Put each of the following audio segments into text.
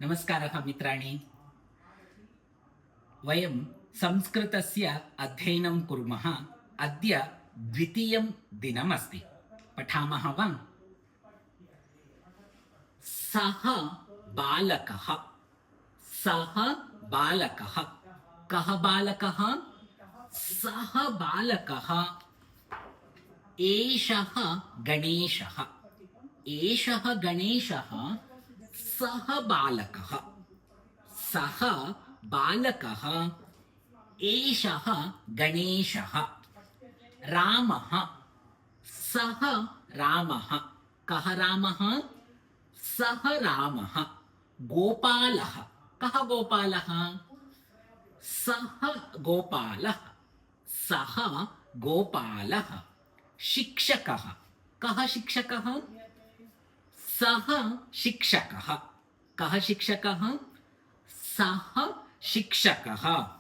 नमस्कारः मित्राणि। वयं संस्कृतस्य अध्ययनं कुर्मः। अद्य द्वितीयं दिनमस्ति। पठामः वा? सः बालकः। सः बालकः। कः बालकः? सः बालकः। एषः गणेशः। एषः गणेशः। सः बालकः। सः बालकः। एषः गणेशः। रामः। सः रामः। कः रामः? सः रामः। गोपालः। कः गोपालः? सः गोपालः। सः गोपालः। शिक्षकः। कः शिक्षकः? सः शिक्षकः। कः शिक्षकः? सः शिक्षकः।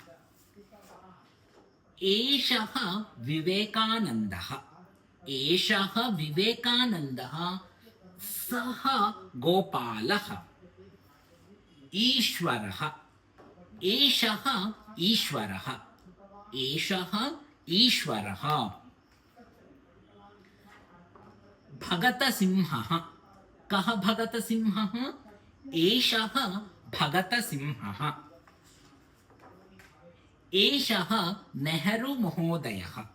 एषः विवेकानन्दः। एषः विवेकानन्दः। सः गोपालः। ईश्वरः। एषः ईश्वरः। एषः ईश्वरः। भगतसिंहः। कः भगतसिंहः? एषः भगतसिंहः। एषः नेहरू महोदयः।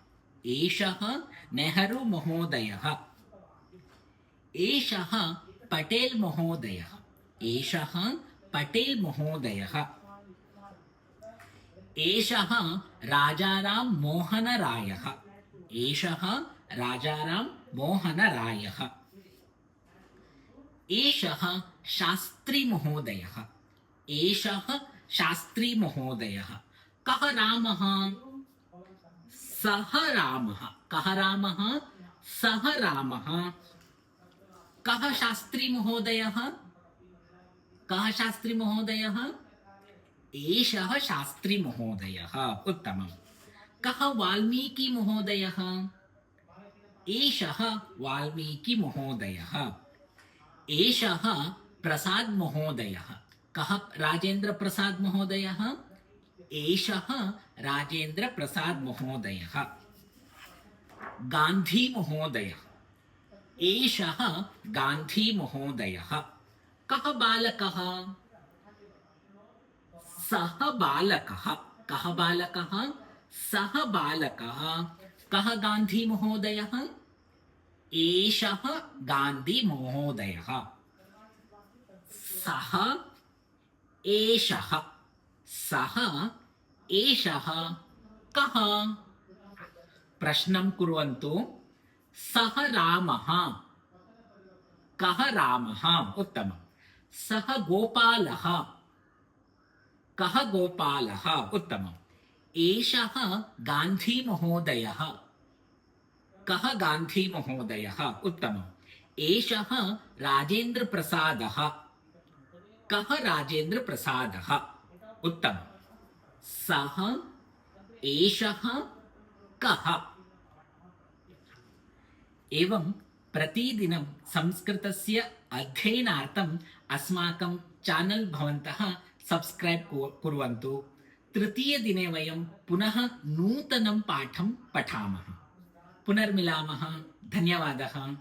एषः नेहरू महोदयः। एषः पटेल महोदयः। एषः पटेल महोदयः। एषः राजाराम मोहन रायः। एषः राजाराम मोहन रायः। एषः शास्त्री महोदयः। एषः शास्त्री महोदयः। कः रामः? सः रामः। कः रामः? सः रामः। कः शास्त्री महोदयः? कः शास्त्री महोदयः? एषः शास्त्री महोदयः। उत्तमम्। कः वाल्मीकि महोदयः? एषः वाल्मीकि महोदयः। एषः प्रसाद महोदयः। कः राजेंद्र प्रसाद महोदयः? एषः राजेंद्र प्रसाद महोदयः। गांधी महोदयः। एषः गांधी महोदयः। कः बालकः? सः बालकः। कः बालकः? सः बालकः। कः गांधी महोदयः? एषः गांधी महोदयः। सः एषः। सः एषः। कः? प्रश्नं कुर्वन्तु। सः रामः। कः रामः? उत्तमम्। सः गोपालः। कः गोपालः? उत्तमम्। एषः गांधी महोदयः। कः गांधी महोदयः? उत्तमम्। एषः राजेंद्र प्रसादः। कः राजेंद्र प्रसादः? उत्तमम्। सः एषः कः? एवं प्रतिदिनं संस्कृतस्य अध्ययनार्थम् अस्माकं चानल् भवन्तः सब्स्क्राइब् कुर्वन्तु। तृतीयदिने वयं पुनः नूतनं पाठं पठामः। पुनर्मिलामः। धन्यवादः।